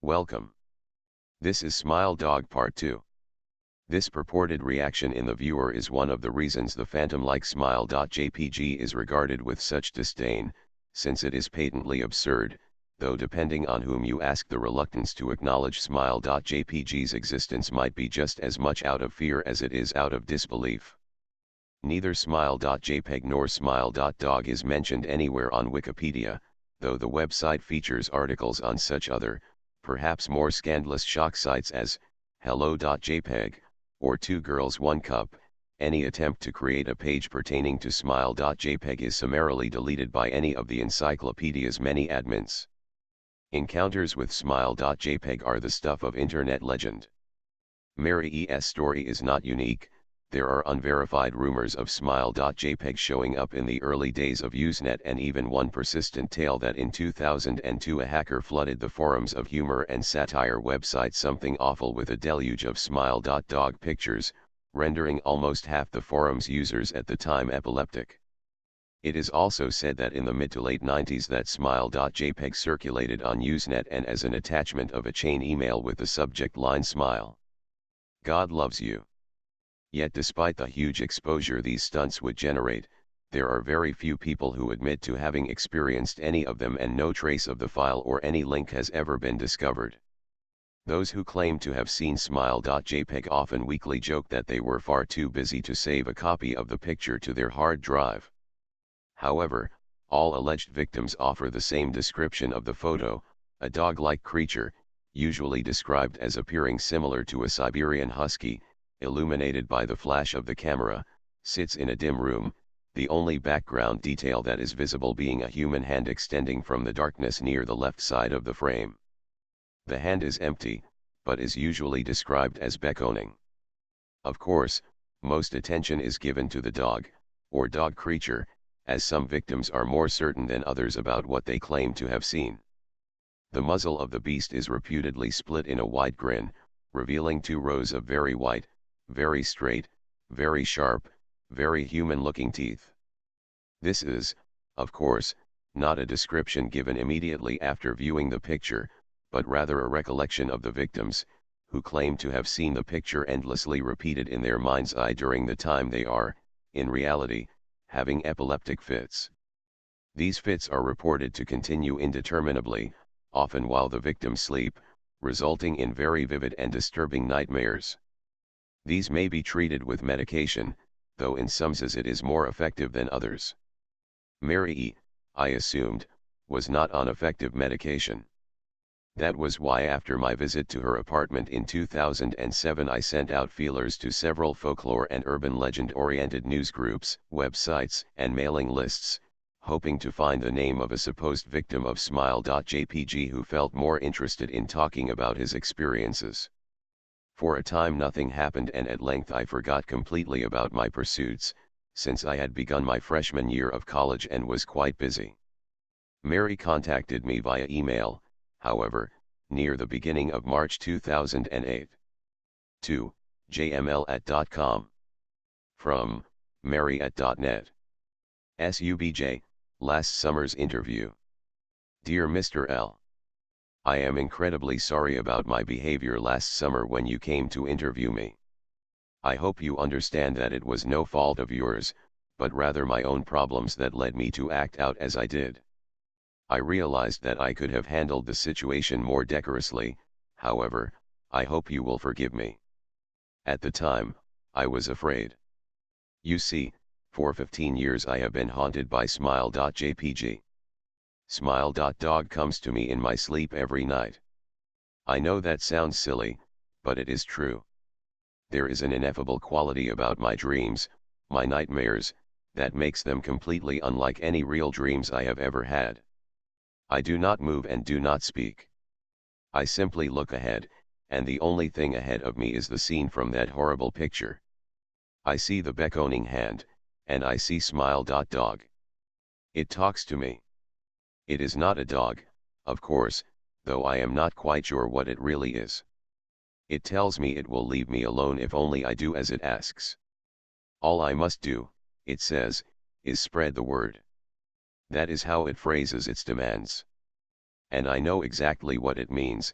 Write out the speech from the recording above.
Welcome. This is Smile Dog Part 2. This purported reaction in the viewer is one of the reasons the phantom-like smile.jpg is regarded with such disdain, since it is patently absurd, though depending on whom you ask, the reluctance to acknowledge smile.jpg's existence might be just as much out of fear as it is out of disbelief. Neither smile.jpg nor smile.dog is mentioned anywhere on Wikipedia, though the website features articles on such other, perhaps more scandalous shock sites as hello.jpg, or Two Girls One Cup. Any attempt to create a page pertaining to smile.jpg is summarily deleted by any of the encyclopedia's many admins. Encounters with smile.jpg are the stuff of internet legend. Mary E.'s story is not unique. There are unverified rumors of smile.jpg showing up in the early days of Usenet, and even one persistent tale that in 2002 a hacker flooded the forums of humor and satire website Something Awful with a deluge of smile.dog pictures, rendering almost half the forum's users at the time epileptic. It is also said that in the mid to late 90s that smile.jpg circulated on Usenet and as an attachment of a chain email with the subject line "Smile. God loves you." Yet despite the huge exposure these stunts would generate, there are very few people who admit to having experienced any of them, and no trace of the file or any link has ever been discovered. Those who claim to have seen smile.jpg often weakly joke that they were far too busy to save a copy of the picture to their hard drive. However, all alleged victims offer the same description of the photo: a dog-like creature, usually described as appearing similar to a Siberian husky, illuminated by the flash of the camera, sits in a dim room, the only background detail that is visible being a human hand extending from the darkness near the left side of the frame. The hand is empty, but is usually described as beckoning. Of course, most attention is given to the dog, or dog creature, as some victims are more certain than others about what they claim to have seen. The muzzle of the beast is reputedly split in a wide grin, revealing two rows of very white, very straight, very sharp, very human-looking teeth. This is, of course, not a description given immediately after viewing the picture, but rather a recollection of the victims, who claim to have seen the picture endlessly repeated in their mind's eye during the time they are, in reality, having epileptic fits. These fits are reported to continue indeterminably, often while the victims sleep, resulting in very vivid and disturbing nightmares. These may be treated with medication, though in some cases it is more effective than others. Mary E., I assumed, was not on effective medication. That was why after my visit to her apartment in 2007 I sent out feelers to several folklore and urban legend-oriented news groups, websites, and mailing lists, hoping to find the name of a supposed victim of smile.jpg who felt more interested in talking about his experiences. For a time nothing happened, and at length I forgot completely about my pursuits, since I had begun my freshman year of college and was quite busy. Mary contacted me via email, however, near the beginning of March 2008. 2. jml@.com. From mary@.net. SUBJ, last summer's interview. Dear Mr. L. I am incredibly sorry about my behavior last summer when you came to interview me. I hope you understand that it was no fault of yours, but rather my own problems that led me to act out as I did. I realized that I could have handled the situation more decorously, however, I hope you will forgive me. At the time, I was afraid. You see, for 15 years I have been haunted by smile.jpg. Smile.dog comes to me in my sleep every night. I know that sounds silly, but it is true. There is an ineffable quality about my dreams, my nightmares, that makes them completely unlike any real dreams I have ever had. I do not move and do not speak. I simply look ahead, and the only thing ahead of me is the scene from that horrible picture. I see the beckoning hand, and I see smile.dog. It talks to me. It is not a dog, of course, though I am not quite sure what it really is. It tells me it will leave me alone if only I do as it asks. All I must do, it says, is spread the word. That is how it phrases its demands. And I know exactly what it means.